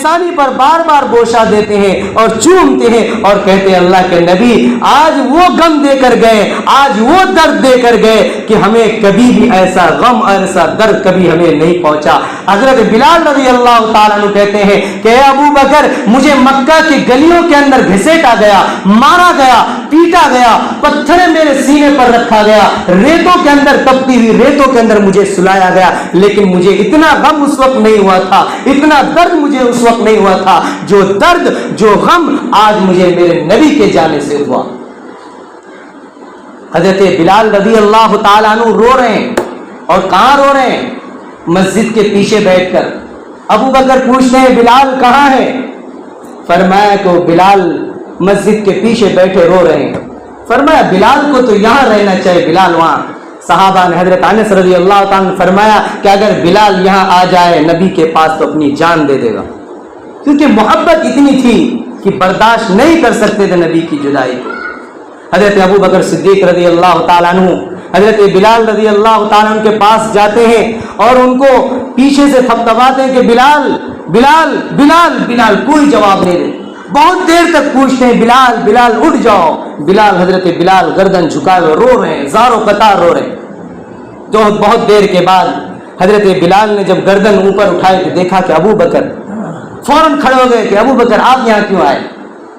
پیشانی پر بار بار بوسہ دیتے ہیں اور چومتے ہیں اور کہتے ہیں اللہ کے نبی آج وہ غم دے کر گئے, آج وہ درد دے کر گئے کہ ہمیں کبھی بھی ایسا غم ایسا درد کبھی ہمیں نہیں پہنچا. حضرت بلال رضی اللہ تعالیٰ عنہ کہتے ہیں کہ اے ابو بکر مجھے مکہ کی گلیوں کے اندر گھسیٹا گیا, مارا گیا, پیٹا گیا, پتھریں میرے سینے پر رکھا گیا, ریتوں کے اندر تپتی ہوئی ریتوں کے اندر مجھے سلایا گیا, لیکن مجھے اتنا غم اس وقت نہیں ہوا تھا, اتنا درد مجھے اس وقت نہیں ہوا تھا جو درد جو غم آج مجھے میرے نبی کے جانے سے ہوا. حضرت بلال رضی اللہ تعالیٰ عنہ رو رہے ہیں, اور کہاں رو رہے ہیں؟ مسجد کے پیچھے بیٹھ کر. ابو بکر پوچھتے ہیں بلال کہاں ہے؟ فرمایا کہ بلال مسجد کے پیچھے بیٹھے رو رہے ہیں. فرمایا بلال کو تو یہاں رہنا چاہیے, بلال وہاں. صحابہ نے حضرت انس رضی اللہ تعالیٰ نے فرمایا کہ اگر بلال یہاں آ جائے نبی کے پاس تو اپنی جان دے دے گا, کیونکہ محبت اتنی تھی کہ برداشت نہیں کر سکتے تھے نبی کی جدائی کو. حضرت ابو بکر صدیق رضی اللہ تعالیٰ عنہ حضرت بلال رضی اللہ تعالیٰ عنہ کے پاس جاتے ہیں اور ان کو پیچھے سے تھپتھپاتے ہیں کہ بلال بلال بلال بلال. کوئی جواب نہیں دے. بہت دیر تک پوچھتے ہیں بلال بلال اٹھ جاؤ. بلال حضرت بلال گردن جھکائے ہوئے رو رہے ہیں, زاروں قطار رو رہے ہیں. تو بہت دیر کے بعد حضرت بلال نے جب گردن اوپر اٹھائی تو دیکھا کہ ابو بکر, فوراً کھڑے ہو گئے کہ ابو بکر آپ یہاں کیوں آئے؟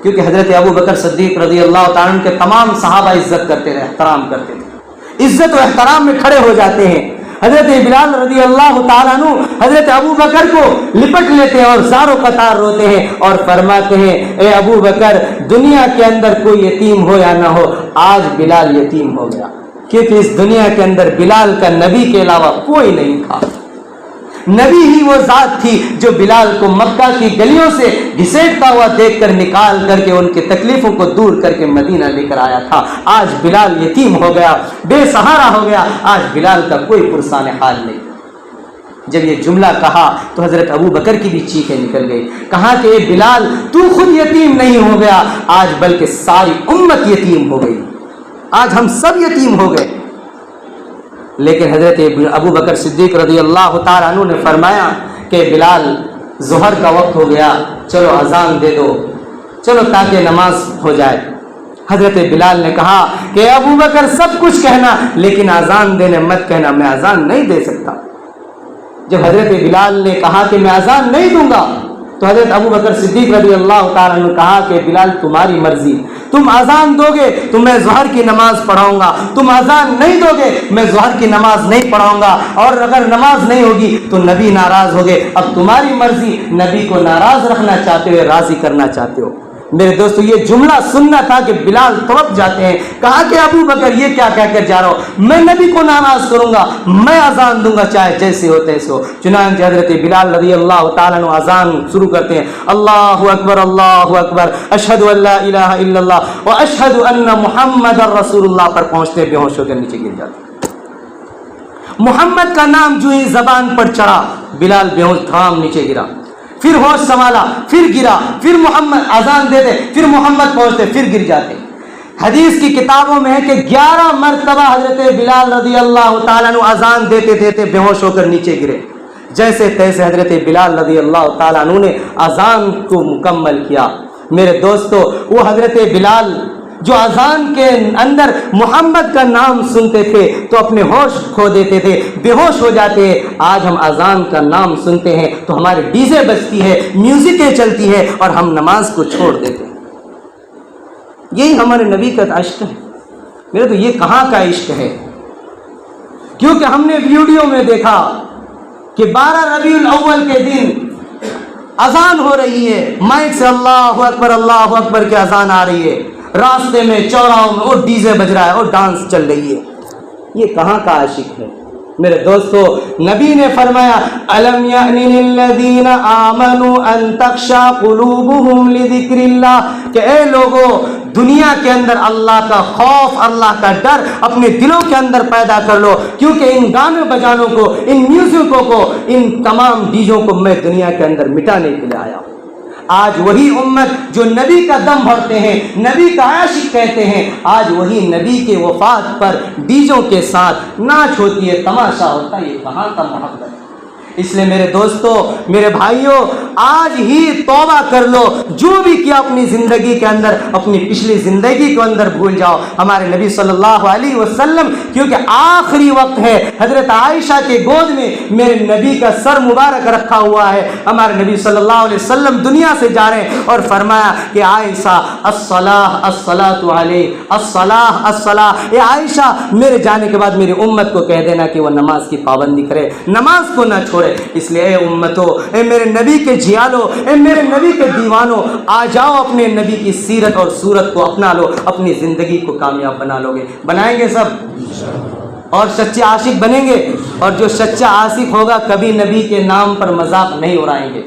کیونکہ حضرت ابو بکر صدیق رضی اللہ تعالیٰ عنہ کے تمام صحابہ عزت کرتے تھے, احترام کرتے تھے, عزت و احترام میں کھڑے ہو جاتے ہیں. حضرت بلال رضی اللہ تعالیٰ عنہ حضرت ابو بکر کو لپٹ لیتے ہیں اور زاروں قطار روتے ہیں اور فرماتے ہیں اے ابو بکر دنیا کے اندر کوئی یتیم ہو یا نہ ہو, آج بلال یتیم ہو گیا, کیونکہ اس دنیا کے اندر بلال کا نبی کے علاوہ کوئی نہیں تھا. نبی ہی وہ ذات تھی جو بلال کو مکہ کی گلیوں سے گھسیٹتا ہوا دیکھ کر نکال کر کے ان کی تکلیفوں کو دور کر کے مدینہ لے کر آیا تھا. آج بلال یتیم ہو گیا, بے سہارا ہو گیا, آج بلال کا کوئی پرسان حال نہیں. جب یہ جملہ کہا تو حضرت ابو بکر کی بھی چیخیں نکل گئی. کہا کہ اے بلال تو خود یتیم نہیں ہو گیا آج, بلکہ ساری امت یتیم ہو گئی, آج ہم سب یتیم ہو گئے. لیکن حضرت ابو بکر صدیق رضی اللہ تعالیٰ عنہ نے فرمایا کہ بلال ظہر کا وقت ہو گیا, چلو اذان دے دو, چلو تاکہ نماز ہو جائے. حضرت بلال نے کہا کہ ابو بکر سب کچھ کہنا لیکن اذان دینے مت کہنا, میں اذان نہیں دے سکتا. جب حضرت بلال نے کہا کہ میں اذان نہیں دوں گا تو حضرت ابو بکر صدیق رضی اللہ تعالیٰ نے کہا کہ بلال تمہاری مرضی, تم اذان دو گے تو میں ظہر کی نماز پڑھاؤں گا, تم اذان نہیں دو گے میں ظہر کی نماز نہیں پڑھاؤں گا, اور اگر نماز نہیں ہوگی تو نبی ناراض ہو گئے. اب تمہاری مرضی, نبی کو ناراض رکھنا چاہتے ہو, راضی کرنا چاہتے ہو. میرے دوستو یہ جملہ سننا تھا کہ بلال تڑپ جاتے ہیں. کہا کہ ابو بکر یہ کیا کہہ کر جا رہا ہو, میں نبی کو ناراض کروں گا, میں اذان دوں گا چاہے جیسے ہو تیسے ہو. چنانچہ حضرت بلال رضی اللہ تعالیٰ عنہ اذان شروع کرتے ہیں, اللہ اکبر اللہ اکبر اشہد ان لا الہ الا اللہ و اشہد ان محمد رسول اللہ پر پہنچتے بے ہوش ہو کر نیچے گر جاتے. محمد کا نام جو ہی زبان پر چڑھا بلال بے ہوش تھام نیچے گرا, پھر ہوش سنبھالا, پھر گرا, پھر محمد اذان دے دے, پھر محمد پہنچتے, پھر گر جاتے. حدیث کی کتابوں میں ہے کہ 11 مرتبہ حضرت بلال رضی اللہ تعالیٰ عنہ اذان دیتے دیتے بے ہوش ہو کر نیچے گرے. جیسے تیسے حضرت بلال رضی اللہ تعالیٰ عنہ نے اذان کو مکمل کیا. میرے دوستو وہ حضرت بلال جو اذان کے اندر محمد کا نام سنتے تھے تو اپنے ہوش کھو دیتے تھے, بے ہوش ہو جاتے ہیں. آج ہم اذان کا نام سنتے ہیں تو ہمارے ڈی جے بجتی ہے, میوزکیں چلتی ہے اور ہم نماز کو چھوڑ دیتے ہیں. یہی ہمارے نبی کا عشق ہے. میرے تو یہ کہاں کا عشق ہے, کیونکہ ہم نے ویڈیو میں دیکھا کہ 12 ربیع الاول کے دن اذان ہو رہی ہے, مائک سے اللہ اکبر کی اذان آ رہی ہے, راستے میں چوراہوں میں وہ ڈی جے بج رہا ہے اور ڈانس چل رہی ہے. یہ کہاں کا عاشق ہے؟ میرے دوستو نبی نے فرمایا الم یأن للذین آمنوا ان تخشع قلوبهم لذکر اللہ, کہ اے لوگو دنیا کے اندر اللہ کا خوف, اللہ کا ڈر اپنے دلوں کے اندر پیدا کر لو, کیونکہ ان گانوں بجانوں کو, ان میوزکوں کو, ان تمام ڈیجوں کو میں دنیا کے اندر مٹانے کے لیے آیا ہوں. آج وہی امت جو نبی کا دم بھرتے ہیں, نبی کا عاشق کہتے ہیں, آج وہی نبی کے وفات پر ڈیجوں کے ساتھ ناچ ہوتی ہے, تماشا ہوتا ہے. یہ کہاں کا محبت ہے, اس لیے میرے دوستوں، میرے بھائیوں، آج ہی توبہ کر لو، جو بھی کیا اپنی زندگی کے اندر، اپنی پچھلی زندگی کے اندر بھول جاؤ۔ ہمارے نبی صلی اللہ علیہ وسلم، کیونکہ آخری وقت ہے، حضرت عائشہ کے گود میں میرے نبی کا سر مبارک رکھا ہوا ہے، ہمارے نبی صلی اللہ علیہ وسلم دنیا سے جا رہے ہیں، اور فرمایا کہ عائشہ الصلاۃ الصلاۃ علیہ، الصلاۃ الصلاۃ، اے عائشہ میرے جانے کے بعد میری امت کو کہہ دینا کہ وہ نماز کی پابندی کرے، نماز کو نہ چھوڑے۔ اس لیے اے امتو، اے میرے نبی کے جھیالو، اے میرے نبی کے دیوانو، آ جاؤ اپنے نبی کی سیرت اور صورت کو اپنا لو، اپنی زندگی کو کامیاب بنا لو گے۔ بنائیں گے سب، اور سچے عاشق بنیں گے، اور جو سچا عاشق ہوگا کبھی نبی کے نام پر مذاق نہیں اڑائیں گے،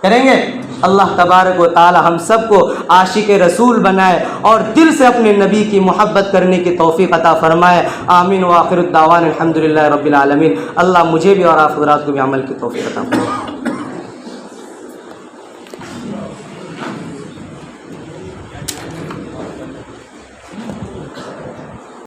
کریں گے۔ اللہ تبارک و تعالی ہم سب کو عاشق رسول بنائے اور دل سے اپنے نبی کی محبت کرنے کی توفیق عطا فرمائے۔ آمین وآخر الدعوان الحمدللہ رب العالمین۔ اللہ مجھے بھی اور آپ حضرات کو بھی عمل کی توفیق عطا فرمائے۔